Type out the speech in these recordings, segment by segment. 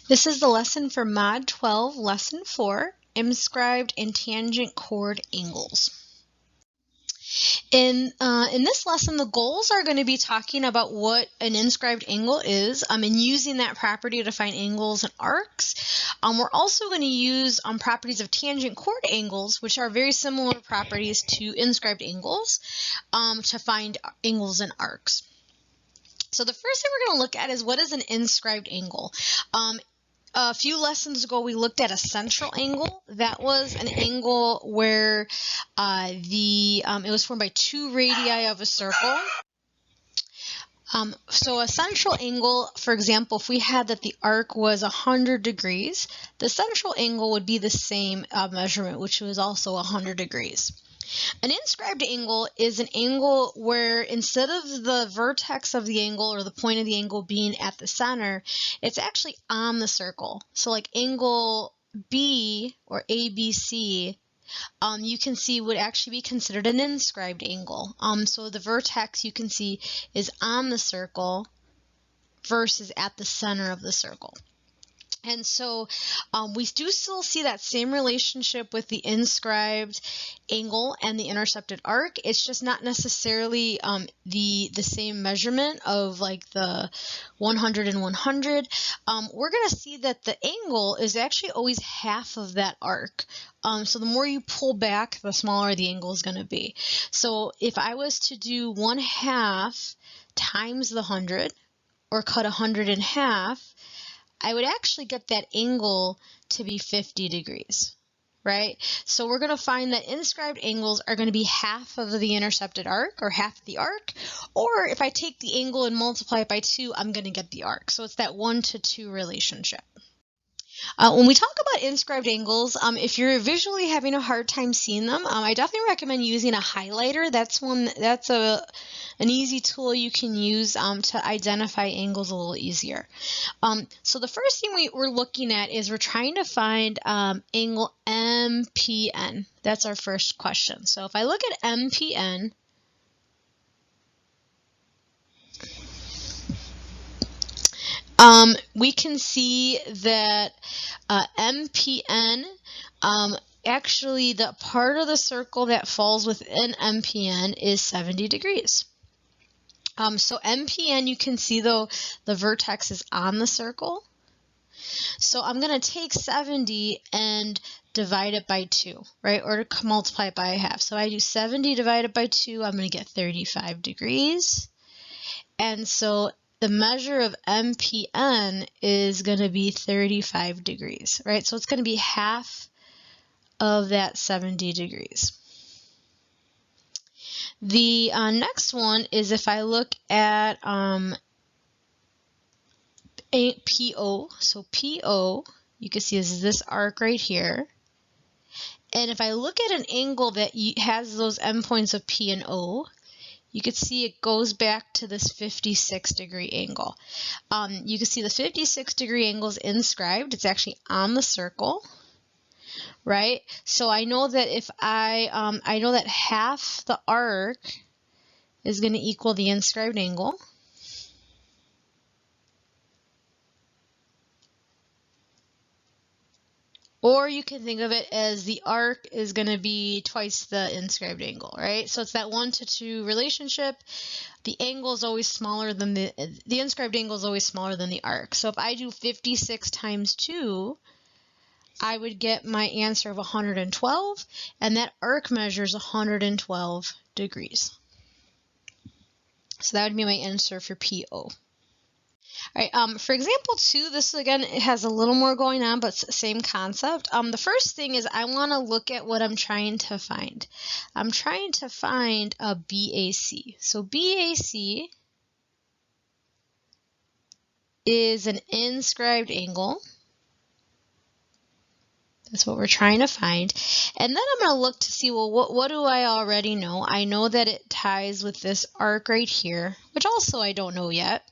This is the lesson for Mod 12, Lesson 4, Inscribed and Tangent Chord Angles. In this lesson, the goals are going to be talking about what an inscribed angle is and using that property to find angles and arcs. We're also going to use properties of tangent chord angles, which are very similar properties to inscribed angles, to find angles and arcs. So the first thing we're going to look at is what is an inscribed angle. A few lessons ago, we looked at a central angle. That was an angle where it was formed by two radii of a circle. So a central angle, for example, if we had that the arc was 100 degrees, the central angle would be the same measurement, which was also 100 degrees. An inscribed angle is an angle where instead of the vertex of the angle or the point of the angle being at the center, it's actually on the circle. So like angle B or ABC, you can see would actually be considered an inscribed angle. So the vertex you can see is on the circle versus at the center of the circle. And so we do still see that same relationship with the inscribed angle and the intercepted arc. It's just not necessarily the same measurement of like the 100 and 100. We're going to see that the angle is actually always half of that arc. So the more you pull back, the smaller the angle is going to be. So if I was to do 1/2 times the 100, or cut 100 in half, I would actually get that angle to be 50 degrees, right? So we're going to find that inscribed angles are going to be half of the intercepted arc, or half the arc, or if I take the angle and multiply it by 2, I'm going to get the arc. So it's that 1 to 2 relationship. When we talk about inscribed angles, if you're visually having a hard time seeing them, I definitely recommend using a highlighter. That's an easy tool you can use to identify angles a little easier. So the first thing we're looking at is we're trying to find angle Mpn. That's our first question. So if I look at Mpn, we can see that Mpn, actually the part of the circle that falls within Mpn is 70 degrees. So Mpn, you can see though the vertex is on the circle. So I'm going to take 70 and divide it by 2, right? Or to multiply it by 1/2. So I do 70 divided by 2, I'm going to get 35 degrees. And so the measure of Mpn is going to be 35 degrees, right? So it's going to be half of that 70 degrees. The next one is if I look at PO. So PO, you can see is this arc right here. And if I look at an angle that has those endpoints of P and O, you can see it goes back to this 56 degree angle. You can see the 56 degree angle is inscribed. It's actually on the circle, right? So I know that if I know that half the arc is going to equal the inscribed angle. Or you can think of it as the arc is going to be twice the inscribed angle, right? So it's that 1 to 2 relationship. The angle is always smaller than the inscribed angle is always smaller than the arc. So if I do 56 times 2, I would get my answer of 112, and that arc measures 112 degrees. So that would be my answer for PO. All right, for example 2, this again, it has a little more going on, but same concept. The first thing is I want to look at what I'm trying to find. I'm trying to find a BAC. So BAC is an inscribed angle. That's what we're trying to find. And then I'm going to look to see, well, what do I already know? I know that it ties with this arc right here, which also I don't know yet.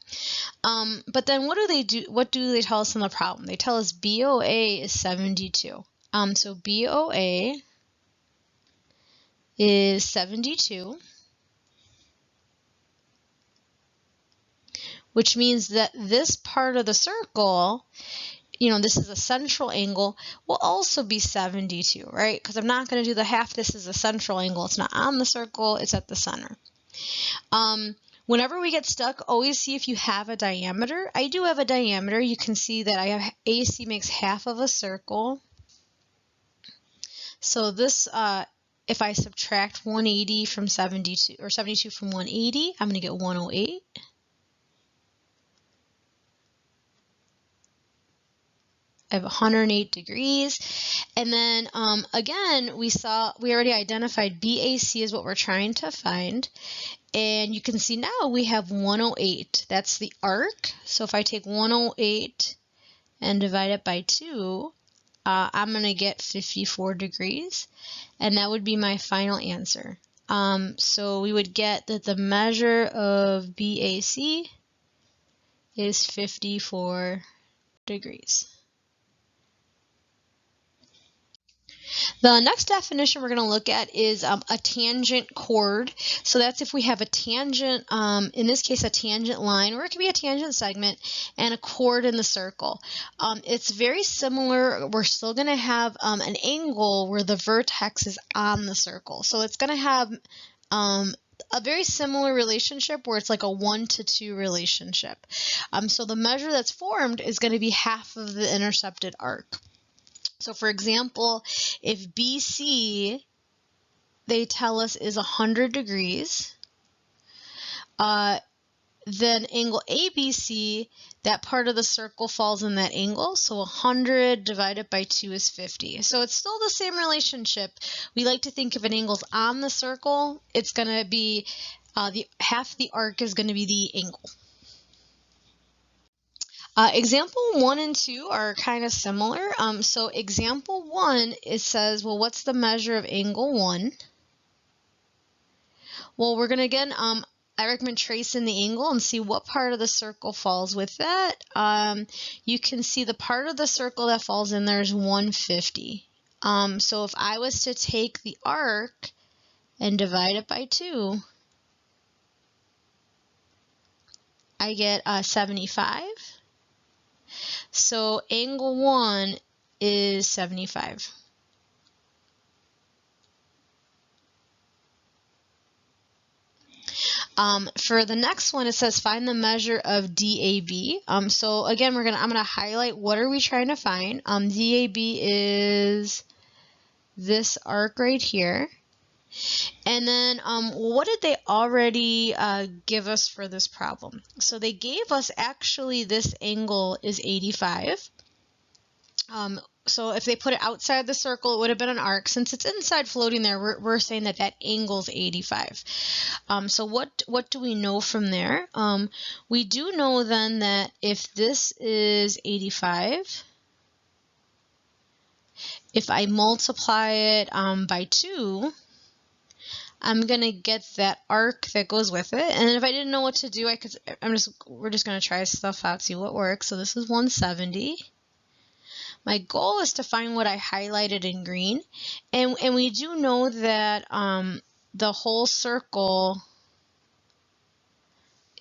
But then what do they do? What do they tell us in the problem? They tell us BOA is 72. So BOA is 72, which means that this part of the circle this is a central angle, will also be 72, right? Because I'm not going to do the half. This is a central angle. It's not on the circle. It's at the center. Whenever we get stuck, always see if you have a diameter. I do have a diameter. You can see that I have AC makes half of a circle. So this, if I subtract 180 from 72, or 72 from 180, I'm going to get 108. I have 108 degrees. And then again, we already identified BAC is what we're trying to find. And you can see now we have 108. That's the arc. So if I take 108 and divide it by 2, I'm going to get 54 degrees. And that would be my final answer. So we would get that the measure of BAC is 54 degrees. The next definition we're going to look at is a tangent chord. So that's if we have a tangent, in this case a tangent line, or it could be a tangent segment, and a chord in the circle. It's very similar. We're still going to have an angle where the vertex is on the circle. So it's going to have a very similar relationship where it's like a 1-to-2 relationship. So the measure that's formed is going to be half of the intercepted arc. So for example, if BC, they tell us, is 100 degrees, then angle ABC, that part of the circle falls in that angle. So 100 divided by 2 is 50. So it's still the same relationship. We like to think if an angle's on the circle, it's going to be, half the arc is going to be the angle. Example 1 and 2 are kind of similar. So example 1, it says, well, what's the measure of angle 1? Well, we're going to, again, I recommend tracing the angle and see what part of the circle falls with that. You can see the part of the circle that falls in there is 150. So if I was to take the arc and divide it by 2, I get 75. So angle 1 is 75. For the next one, it says find the measure of DAB. So again, I'm gonna highlight what are we trying to find. DAB is this arc right here. And then what did they already give us for this problem? So they gave us, actually, this angle is 85. So if they put it outside the circle, it would have been an arc. Since it's inside floating there, we're saying that that angle is 85. So what do we know from there? We do know then that if this is 85, if I multiply it by 2, I'm gonna get that arc that goes with it. And then if I didn't know what to do, we're just gonna try stuff out, see what works. So this is 170. My goal is to find what I highlighted in green, and we do know that the whole circle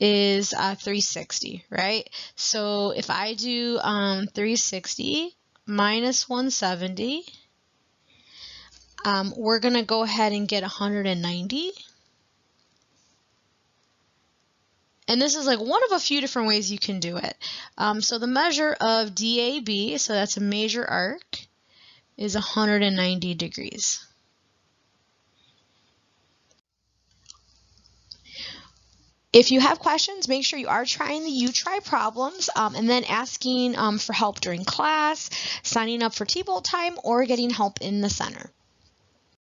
is 360, right? So if I do 360 minus 170, we're going to go ahead and get 190. And this is like one of a few different ways you can do it. So the measure of DAB, so that's a major arc, is 190 degrees. If you have questions, make sure you are trying the U-Try problems and then asking for help during class, signing up for T-Bolt time, or getting help in the center.